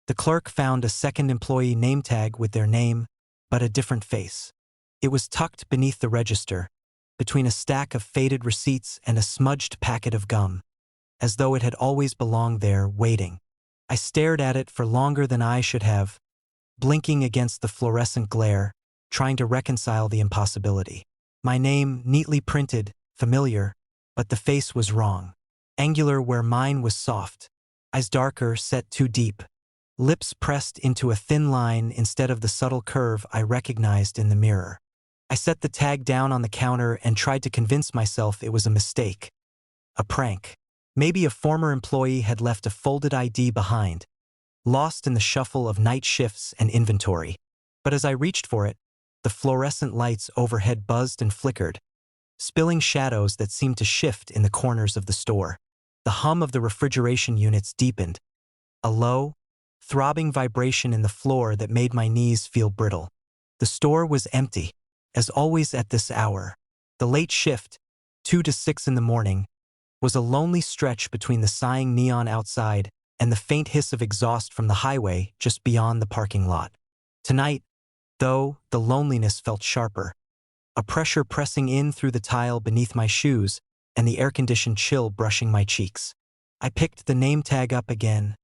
The clerk found a second employee name tag with their name, but a different face. It was tucked beneath the register, between a stack of faded receipts and a smudged packet of gum, as though it had always belonged there, waiting. I stared at it for longer than I should have, blinking against the fluorescent glare, trying to reconcile the impossibility. My name, neatly printed, familiar, but the face was wrong. Angular where mine was soft, eyes darker, set too deep, lips pressed into a thin line instead of the subtle curve I recognized in the mirror. I set the tag down on the counter and tried to convince myself it was a mistake. A prank. Maybe a former employee had left a folded ID behind, lost in the shuffle of night shifts and inventory. But as I reached for it, the fluorescent lights overhead buzzed and flickered, spilling shadows that seemed to shift in the corners of the store. The hum of the refrigeration units deepened, a low, throbbing vibration in the floor that made my knees feel brittle. The store was empty, as always at this hour. The late shift, 2 to 6 in the morning, was a lonely stretch between the sighing neon outside and the faint hiss of exhaust from the highway just beyond the parking lot. Tonight, though, the loneliness felt sharper, a pressure pressing in through the tile beneath my shoes and the air-conditioned chill brushing my cheeks. I picked the name tag up again,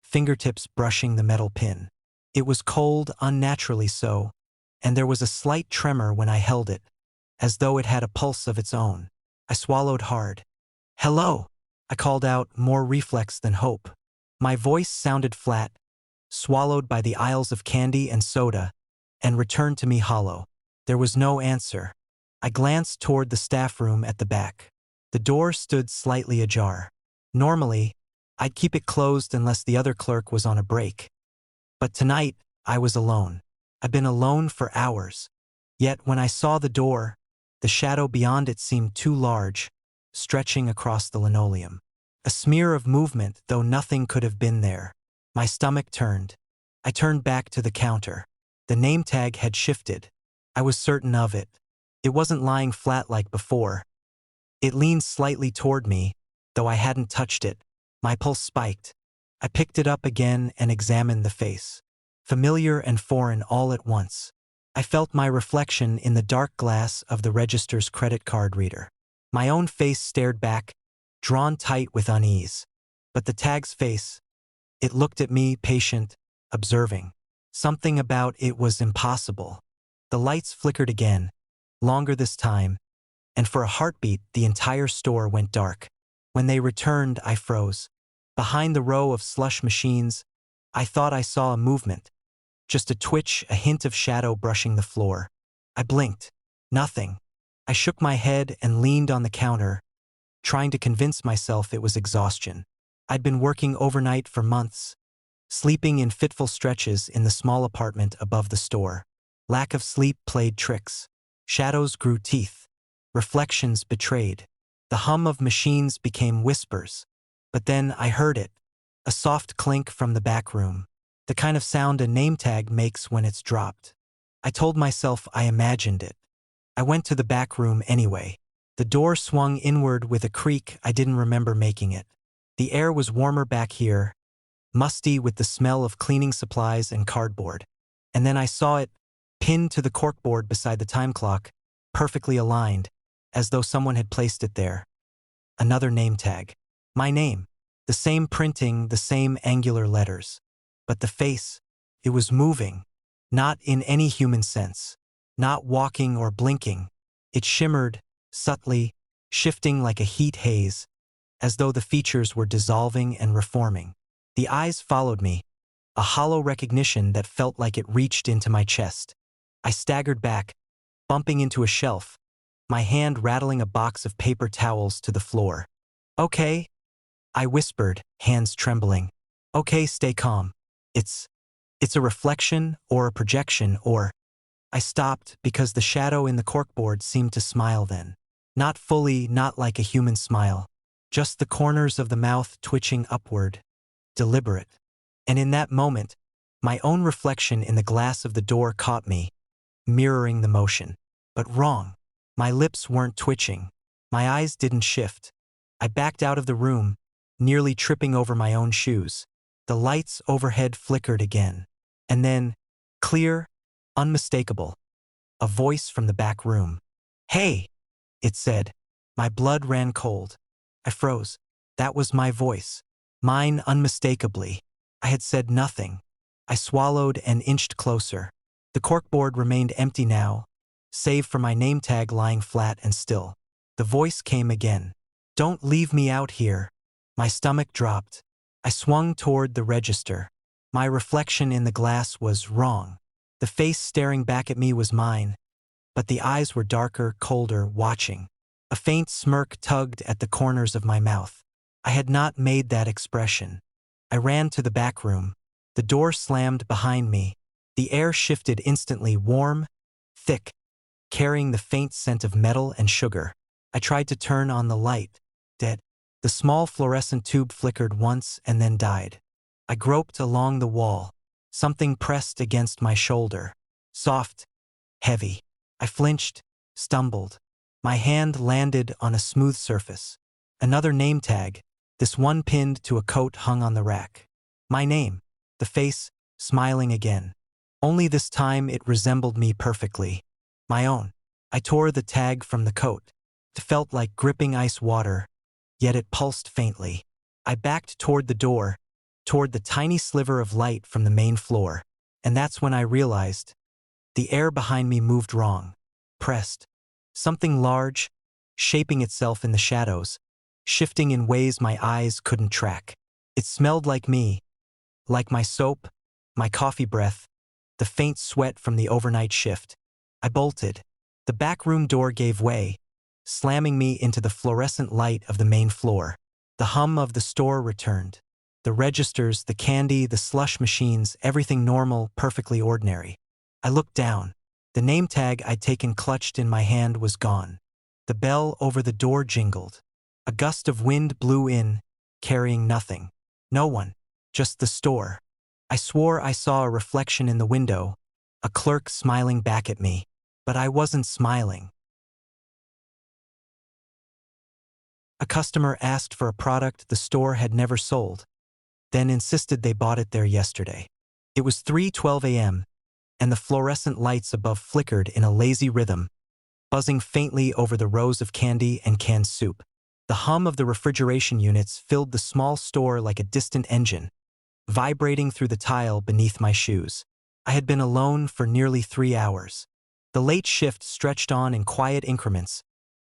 fingertips brushing the metal pin. It was cold, unnaturally so, and there was a slight tremor when I held it, as though it had a pulse of its own. I swallowed hard. "Hello," I called out, more reflex than hope. My voice sounded flat, swallowed by the aisles of candy and soda, and returned to me hollow. There was no answer. I glanced toward the staff room at the back. The door stood slightly ajar. Normally, I'd keep it closed unless the other clerk was on a break. But tonight, I was alone. I'd been alone for hours. Yet when I saw the door, the shadow beyond it seemed too large, stretching across the linoleum. A smear of movement, though nothing could have been there. My stomach turned. I turned back to the counter. The name tag had shifted. I was certain of it. It wasn't lying flat like before. It leaned slightly toward me, though I hadn't touched it. My pulse spiked. I picked it up again and examined the face. Familiar and foreign all at once. I felt my reflection in the dark glass of the register's credit card reader. My own face stared back, drawn tight with unease. But the tag's face, it looked at me, patient, observing. Something about it was impossible. The lights flickered again, longer this time, and for a heartbeat the entire store went dark. When they returned, I froze. Behind the row of slush machines, I thought I saw a movement. Just a twitch, a hint of shadow brushing the floor. I blinked. Nothing. I shook my head and leaned on the counter, trying to convince myself it was exhaustion. I'd been working overnight for months, sleeping in fitful stretches in the small apartment above the store. Lack of sleep played tricks. Shadows grew teeth. Reflections betrayed. The hum of machines became whispers. But then I heard it, a soft clink from the back room, the kind of sound a name tag makes when it's dropped. I told myself I imagined it. I went to the back room anyway. The door swung inward with a creak I didn't remember making it. The air was warmer back here, musty with the smell of cleaning supplies and cardboard. And then I saw it, pinned to the corkboard beside the time clock, perfectly aligned, as though someone had placed it there. Another name tag. My name. The same printing, the same angular letters. But the face, it was moving. Not in any human sense. Not walking or blinking. It shimmered, subtly, shifting like a heat haze, as though the features were dissolving and reforming. The eyes followed me, a hollow recognition that felt like it reached into my chest. I staggered back, bumping into a shelf, my hand rattling a box of paper towels to the floor. "Okay," I whispered, hands trembling. "Okay, stay calm. It's a reflection or a projection or—" I stopped because the shadow in the corkboard seemed to smile then. Not fully, not like a human smile. Just the corners of the mouth twitching upward, deliberate. And in that moment, my own reflection in the glass of the door caught me, mirroring the motion. But wrong. My lips weren't twitching. My eyes didn't shift. I backed out of the room, nearly tripping over my own shoes. The lights overhead flickered again. And then, clear, unmistakable, a voice from the back room. "Hey," it said. My blood ran cold. I froze. That was my voice. Mine unmistakably. I had said nothing. I swallowed and inched closer. The corkboard remained empty now, save for my name tag lying flat and still. The voice came again. "Don't leave me out here." My stomach dropped. I swung toward the register. My reflection in the glass was wrong. The face staring back at me was mine, but the eyes were darker, colder, watching. A faint smirk tugged at the corners of my mouth. I had not made that expression. I ran to the back room. The door slammed behind me. The air shifted instantly, warm, thick, carrying the faint scent of metal and sugar. I tried to turn on the light. Dead. The small fluorescent tube flickered once and then died. I groped along the wall. Something pressed against my shoulder. Soft, heavy. I flinched, stumbled. My hand landed on a smooth surface. Another name tag, this one pinned to a coat hung on the rack. My name, the face, smiling again. Only this time it resembled me perfectly. My own. I tore the tag from the coat. It felt like gripping ice water, yet it pulsed faintly. I backed toward the door, toward the tiny sliver of light from the main floor. And that's when I realized the air behind me moved wrong. Pressed. Something large, shaping itself in the shadows, shifting in ways my eyes couldn't track. It smelled like me, like my soap, my coffee breath, the faint sweat from the overnight shift. I bolted. The back room door gave way, slamming me into the fluorescent light of the main floor. The hum of the store returned. The registers, the candy, the slush machines, everything normal, perfectly ordinary. I looked down. The name tag I'd taken clutched in my hand was gone. The bell over the door jingled. A gust of wind blew in, carrying nothing. No one. Just the store. I swore I saw a reflection in the window, a clerk smiling back at me. But I wasn't smiling. A customer asked for a product the store had never sold, then insisted they bought it there yesterday. It was 3:12 a.m., and the fluorescent lights above flickered in a lazy rhythm, buzzing faintly over the rows of candy and canned soup. The hum of the refrigeration units filled the small store like a distant engine, vibrating through the tile beneath my shoes. I had been alone for nearly 3 hours. The late shift stretched on in quiet increments,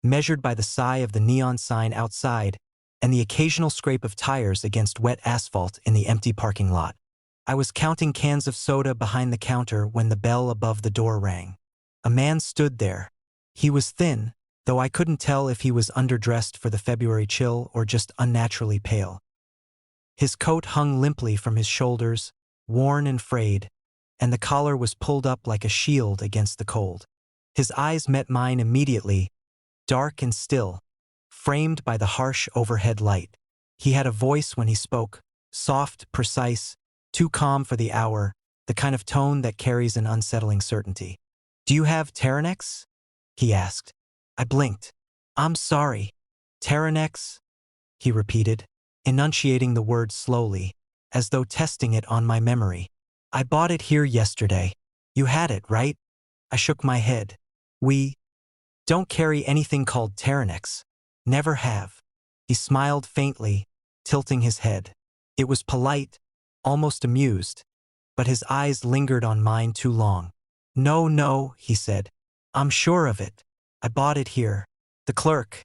measured by the sigh of the neon sign outside and the occasional scrape of tires against wet asphalt in the empty parking lot. I was counting cans of soda behind the counter when the bell above the door rang. A man stood there. He was thin, though I couldn't tell if he was underdressed for the February chill or just unnaturally pale. His coat hung limply from his shoulders, worn and frayed, and the collar was pulled up like a shield against the cold. His eyes met mine immediately, dark and still, framed by the harsh overhead light. He had a voice when he spoke, soft, precise, too calm for the hour, the kind of tone that carries an unsettling certainty. "Do you have Terranex?" he asked. I blinked. "I'm sorry. Terranex?" he repeated, enunciating the word slowly, as though testing it on my memory. "I bought it here yesterday. You had it, right?" I shook my head. "We don't carry anything called Terranex. Never have." He smiled faintly, tilting his head. It was polite, almost amused, but his eyes lingered on mine too long. No, he said. "I'm sure of it. I bought it here. The clerk,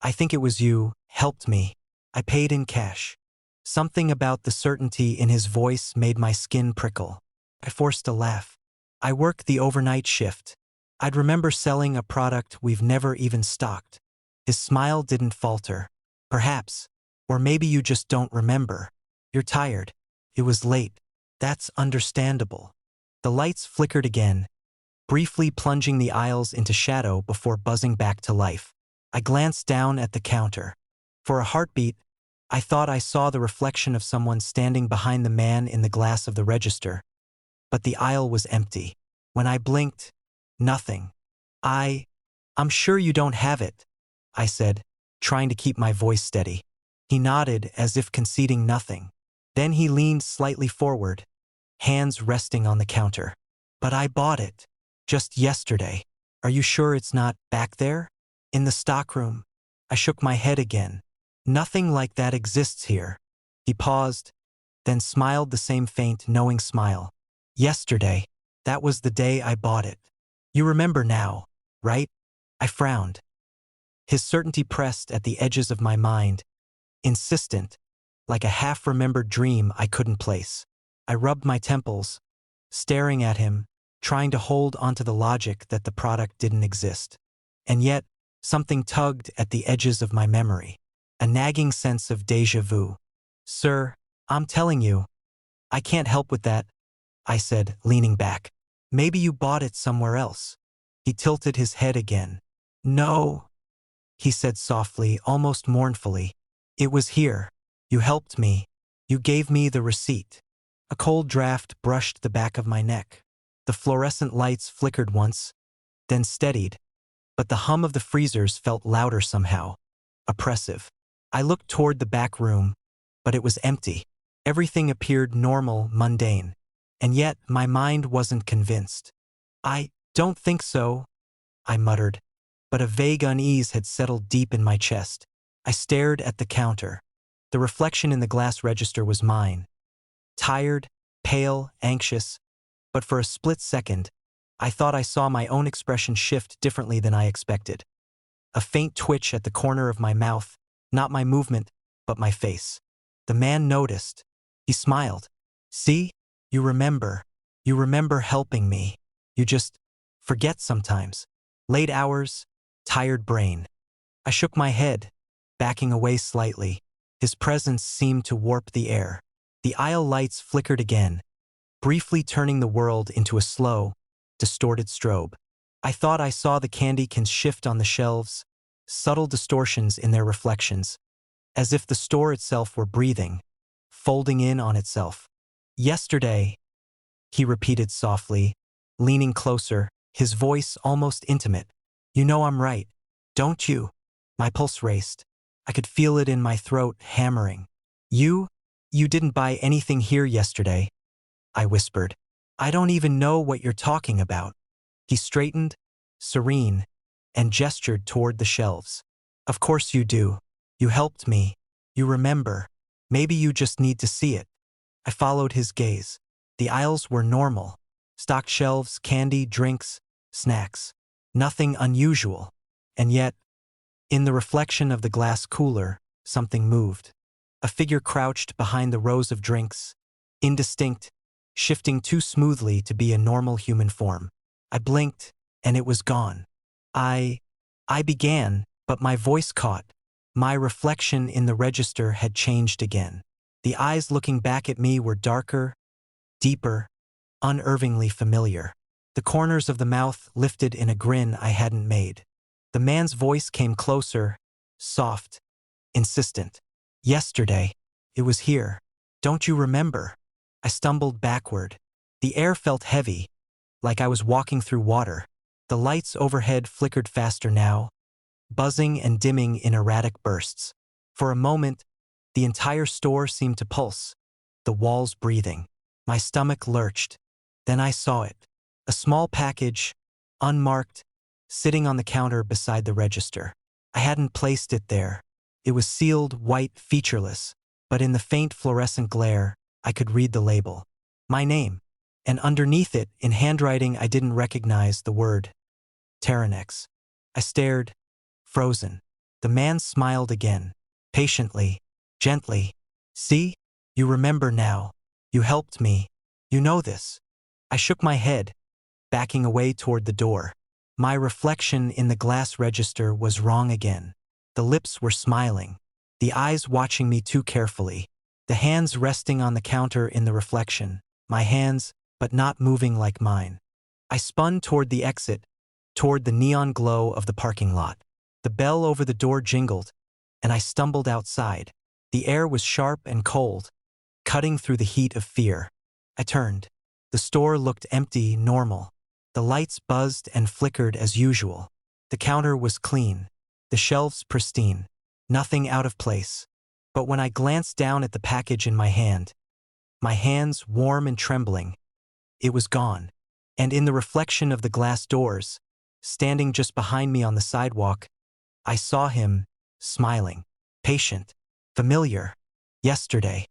I think it was you, helped me. I paid in cash." Something about the certainty in his voice made my skin prickle. I forced a laugh. "I work the overnight shift. I'd remember selling a product we've never even stocked." His smile didn't falter. "Perhaps. Or maybe you just don't remember. You're tired. It was late. That's understandable." The lights flickered again, briefly plunging the aisles into shadow before buzzing back to life. I glanced down at the counter. For a heartbeat, I thought I saw the reflection of someone standing behind the man in the glass of the register, but the aisle was empty. When I blinked, nothing. I'm sure you don't have it," I said, trying to keep my voice steady. He nodded as if conceding nothing. Then he leaned slightly forward, hands resting on the counter. But I bought it. Just yesterday. Are you sure it's not back there? In the stockroom? I shook my head again. Nothing like that exists here. He paused, then smiled the same faint, knowing smile. Yesterday. That was the day I bought it. You remember now, right? I frowned. His certainty pressed at the edges of my mind, insistent, like a half-remembered dream I couldn't place. I rubbed my temples, staring at him, trying to hold onto the logic that the product didn't exist. And yet, something tugged at the edges of my memory, a nagging sense of déjà vu. Sir, I'm telling you, I can't help with that, I said, leaning back. Maybe you bought it somewhere else. He tilted his head again. No, he said softly, almost mournfully. It was here. You helped me. You gave me the receipt. A cold draft brushed the back of my neck. The fluorescent lights flickered once, then steadied, but the hum of the freezers felt louder somehow, oppressive. I looked toward the back room, but it was empty. Everything appeared normal, mundane, and yet my mind wasn't convinced. I don't think so, I muttered, but a vague unease had settled deep in my chest. I stared at the counter. The reflection in the glass register was mine. Tired, pale, anxious, but for a split second, I thought I saw my own expression shift differently than I expected. A faint twitch at the corner of my mouth, not my movement, but my face. The man noticed. He smiled. See? You remember. You remember helping me. You just forget sometimes. Late hours, tired brain. I shook my head, backing away slightly. His presence seemed to warp the air. The aisle lights flickered again, briefly turning the world into a slow, distorted strobe. I thought I saw the candy cans shift on the shelves, subtle distortions in their reflections, as if the store itself were breathing, folding in on itself. Yesterday, he repeated softly, leaning closer, his voice almost intimate. You know I'm right, don't you? My pulse raced. I could feel it in my throat, hammering. You didn't buy anything here yesterday, I whispered. I don't even know what you're talking about. He straightened, serene, and gestured toward the shelves. Of course you do. You helped me. You remember. Maybe you just need to see it. I followed his gaze. The aisles were normal. Stocked shelves, candy, drinks, snacks. Nothing unusual. And yet, in the reflection of the glass cooler, something moved. A figure crouched behind the rows of drinks, indistinct, shifting too smoothly to be a normal human form. I blinked, and it was gone. I began, but my voice caught. My reflection in the register had changed again. The eyes looking back at me were darker, deeper, unervingly familiar. The corners of the mouth lifted in a grin I hadn't made. The man's voice came closer, soft, insistent. Yesterday, it was here. Don't you remember? I stumbled backward. The air felt heavy, like I was walking through water. The lights overhead flickered faster now, buzzing and dimming in erratic bursts. For a moment, the entire store seemed to pulse, the walls breathing. My stomach lurched. Then I saw it. A small package, unmarked, sitting on the counter beside the register. I hadn't placed it there. It was sealed, white, featureless, but in the faint fluorescent glare, I could read the label. My name. And underneath it, in handwriting I didn't recognize, the word Terranex. I stared, frozen. The man smiled again, patiently, gently. See? You remember now. You helped me. You know this. I shook my head, backing away toward the door. My reflection in the glass register was wrong again. The lips were smiling, the eyes watching me too carefully, the hands resting on the counter in the reflection, my hands, but not moving like mine. I spun toward the exit, toward the neon glow of the parking lot. The bell over the door jingled, and I stumbled outside. The air was sharp and cold, cutting through the heat of fear. I turned. The store looked empty, normal. The lights buzzed and flickered as usual. The counter was clean, the shelves pristine, nothing out of place. But when I glanced down at the package in my hand, my hands warm and trembling. It was gone. And in the reflection of the glass doors, standing just behind me on the sidewalk, I saw him, smiling, patient, familiar. Yesterday,